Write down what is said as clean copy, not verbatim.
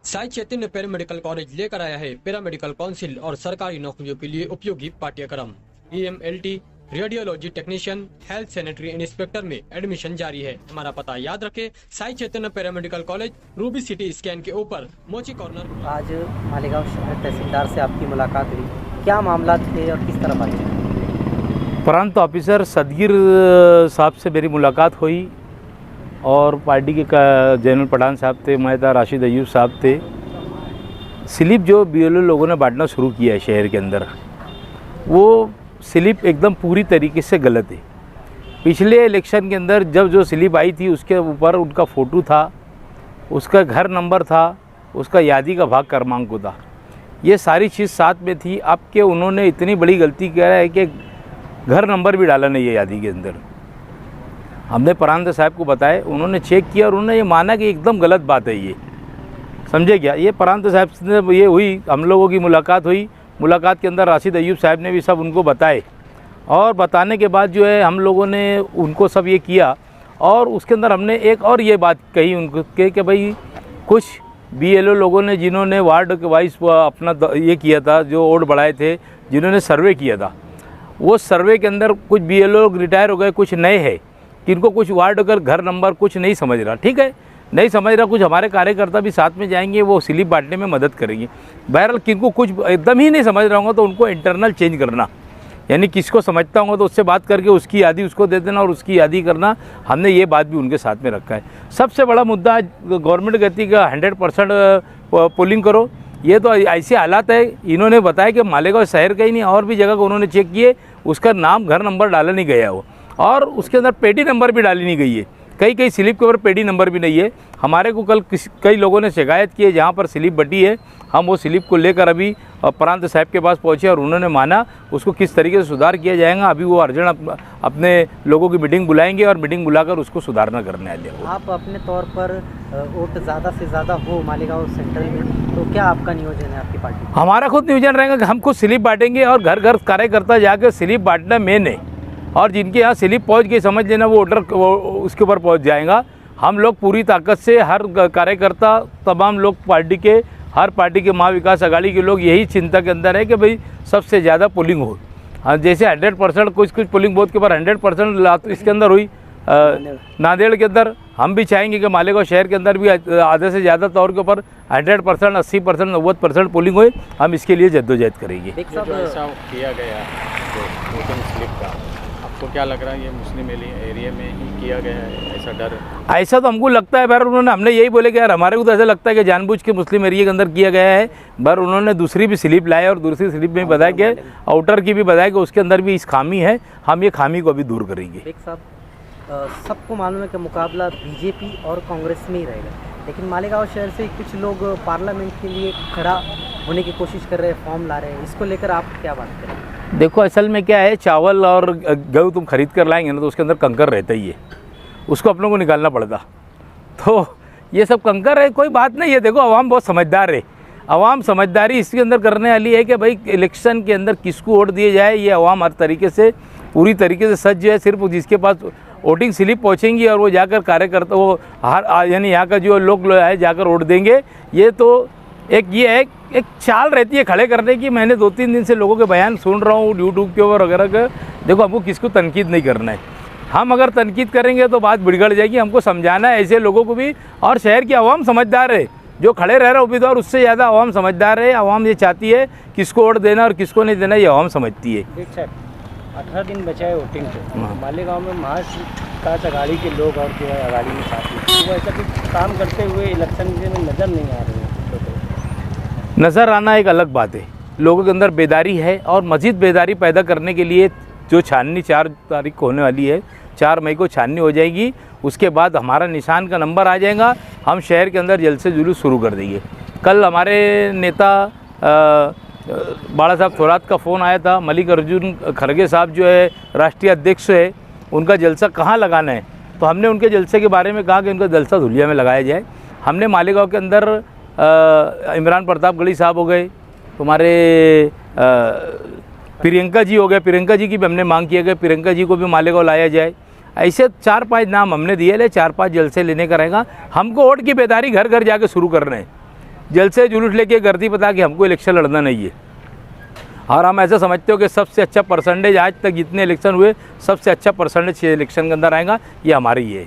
Sai Chaitanya paramedical college लेकर आया है पैरामेडिकल काउंसिल और सरकारी नौकरियों के लिए उपयोगी पाठ्यक्रम। EMLT, radiology technician, health sanitary inspector में एडमिशन जारी है। हमारा पता याद रखें, Sai Chaitanya paramedical college, Ruby City Scan के ऊपर, मोची कॉर्नर। आज मालेगांव शहर तहसीलदार से आपकी मुलाकात हुई, क्या मामला थे और किस तरह बातचीत? प्रांत ऑफिसर सदगीर साहब से मेरी मुलाकात हुई और पार्टी के जनरल पठान साहब थे, मैं था, राशिद अयूब साहब थे। स्लिप जो BLO लोगों ने बांटना शुरू किया है शहर के अंदर, वो स्लिप एकदम पूरी तरीके से गलत है। पिछले इलेक्शन के अंदर जब जो स्लिप आई थी उसके ऊपर उनका फ़ोटो था, उसका घर नंबर था, उसका यादी का भाग क्रमांक था, ये सारी चीज़ साथ में थी। अब के उन्होंने इतनी बड़ी गलती किया है कि घर नंबर भी डाला नहीं है यादी के अंदर। हमने प्रांत साहब को बताया, उन्होंने चेक किया और उन्होंने ये माना कि एकदम गलत बात है ये, समझे क्या। ये प्रांत साहब से ये हुई, हम लोगों की मुलाकात हुई। मुलाकात के अंदर राशिद अयूब साहब ने भी सब उनको बताए और बताने के बाद जो है हम लोगों ने उनको सब ये किया। और उसके अंदर हमने एक और ये बात कही उनको कि भाई कुछ BLO लोगों ने जिन्होंने वार्ड के वाइज अपना ये किया था, जो वोट बढ़ाए थे, जिन्होंने सर्वे किया था, वो सर्वे के अंदर कुछ BLO रिटायर हो गए, कुछ नए हैं किनको कुछ वार्ड का घर नंबर कुछ नहीं समझ रहा। ठीक है, नहीं समझ रहा, कुछ हमारे कार्यकर्ता भी साथ में जाएंगे, वो स्लिप बांटने में मदद करेंगे। बहरहाल किनको कुछ एकदम ही नहीं समझ रहा होगा तो उनको इंटरनल चेंज करना, यानी किसको समझता होगा तो उससे बात करके उसकी यादी उसको दे देना और उसकी यादी करना। हमने ये बात भी उनके साथ में रखा है। सबसे बड़ा मुद्दा गवर्नमेंट कहती है 100% पोलिंग करो, ये तो ऐसे हालात है। इन्होंने बताया कि मालेगांव शहर का ही नहीं और भी जगह को उन्होंने चेक किए, उसका नाम घर नंबर डाला नहीं गया वो, और उसके अंदर पेडी नंबर भी डाली नहीं गई है। कई स्लिप के ऊपर पेडी नंबर भी नहीं है। हमारे को कल कई लोगों ने शिकायत की है जहाँ पर स्लिप बटी है, हम वो स्लिप को लेकर अभी प्रांत साहब के पास पहुँचे और उन्होंने माना उसको किस तरीके से सुधार किया जाएगा। अभी वो अर्जेंट अपने लोगों की मीटिंग बुलाएंगे और मीटिंग बुलाकर उसको सुधारना करने आए। आप अपने तौर पर वोट ज़्यादा से ज़्यादा हो मालेगांव सेंट्रल में, तो क्या आपका नियोजन है आपकी पार्टी? हमारा खुद नियोजन रहेगा कि हम खुद स्लिप बांटेंगे और घर घर कार्यकर्ता जाकर स्लिप बांटना मेन है। और जिनके यहाँ स्लिप पहुँच गई, समझ लेना वो ऑर्डर उसके ऊपर पहुँच जाएगा। हम लोग पूरी ताकत से हर कार्यकर्ता, तमाम लोग पार्टी के, हर पार्टी के महाविकास अघाड़ी के लोग यही चिंता के अंदर है कि भाई सबसे ज़्यादा पोलिंग हो। हाँ, जैसे 100% कुछ पोलिंग बूथ के ऊपर 100% इसके अंदर हुई नांदेड़ के अंदर, हम भी चाहेंगे कि मालेगांव शहर के अंदर भी आधे से ज़्यादा तौर के ऊपर 100%, 80%, 90% पोलिंग हुई। हम इसके लिए जद्दोजहद करेंगे। जो ऐसा किया गया वोटिंग स्लिप का, आपको क्या लग रहा है ये मुस्लिम एरिया में ही किया गया है, ऐसा डर? ऐसा तो हमको लगता है। बार हमने यही बोले कि यार हमारे को तो ऐसा लगता है कि जानबूझ के मुस्लिम एरिया के अंदर किया गया है। बार उन्होंने दूसरी भी स्लिप लाया और दूसरी स्लिप में बताया कि आउटर की भी बताया कि उसके अंदर भी इस खामी है। हम ये खामी को अभी दूर करेंगे। एक साहब, सबको मालूम है कि मुकाबला BJP और कांग्रेस में ही रहेगा, लेकिन मालेगांव शहर से कुछ लोग पार्लियामेंट के लिए खड़ा होने की कोशिश कर रहे हैं, फॉर्म ला रहे हैं, इसको लेकर आप क्या बात करें? देखो, असल में क्या है, चावल और गेहूँ तुम खरीद कर लाएंगे ना तो उसके अंदर कंकर रहता ही है, उसको अपनों को निकालना पड़ता। तो ये सब कंकर है, कोई बात नहीं है। देखो, आवाम बहुत समझदार है। आवाम समझदारी इसके अंदर करने वाली है कि भाई इलेक्शन के अंदर किसको वोट दिए जाए, ये आवाम हर तरीके से पूरी तरीके से सज्ज है। सिर्फ जिसके पास वोटिंग स्लिप पहुँचेंगी और वो जाकर कार्यकर्ता, वो हर यानी यहाँ का जो लोग है जाकर वोट देंगे, ये तो एक ये है, एक चाल रहती है खड़े करने की। मैंने 2-3 दिन से लोगों के बयान सुन रहा हूँ यूट्यूब के ऊपर वगैरह का। देखो, हमको किसको तनकीद नहीं करना है। हम अगर तनकीद करेंगे तो बात बिगड़ जाएगी। हमको समझाना है ऐसे लोगों को भी, और शहर की आवाम समझदार है, जो खड़े रह रहा उम्मीदवार उससे ज़्यादा आवाम समझदार है। आवाम ये चाहती है किसको वोट देना और किसको नहीं देना, ये आवाम समझती है। 18 दिन बचा है वोटिंग को। मालेगांव में महाविकास अघाड़ी के लोग और जो है अघाड़ी में साथी, वो ऐसा कुछ काम करते हुए इलेक्शन में नज़र नहीं आ रहे हैं। नज़र आना एक अलग बात है, लोगों के अंदर बेदारी है, और मज़ीद बेदारी पैदा करने के लिए जो छाननी 4 तारीख को होने वाली है, 4 मई को छाननी हो जाएगी। उसके बाद हमारा निशान का नंबर आ जाएगा, हम शहर के अंदर जल्द से जुलूस शुरू कर देंगे। कल हमारे नेता बाला साहब थोरात का फ़ोन आया था, मल्लिकार्जुन खड़गे साहब जो है राष्ट्रीय अध्यक्ष है, उनका जलसा कहाँ लगाना है, तो हमने उनके जलसे के बारे में कहा कि उनका जलसा धुलिया में लगाया जाए। हमने मालेगांव के अंदर इमरान प्रतापगढ़ी साहब हो गए, तुम्हारे प्रियंका जी हो गए, प्रियंका जी की भी हमने मांग किया गया, प्रियंका जी को भी मालेगांव लाया जाए। ऐसे 4-5 नाम हमने दिए, ले 4-5 जलसे लेने का रहेगा। हमको वोट की बेदारी घर घर जाके शुरू करना है। जलसे जुलूस लेके गर्दी बता कि हमको इलेक्शन लड़ना नहीं है। और हम ऐसा समझते हो कि सबसे अच्छा परसेंटेज आज तक जितने इलेक्शन हुए सबसे अच्छा परसेंटेज इलेक्शन के अंदर आएगा, ये हमारी ही है।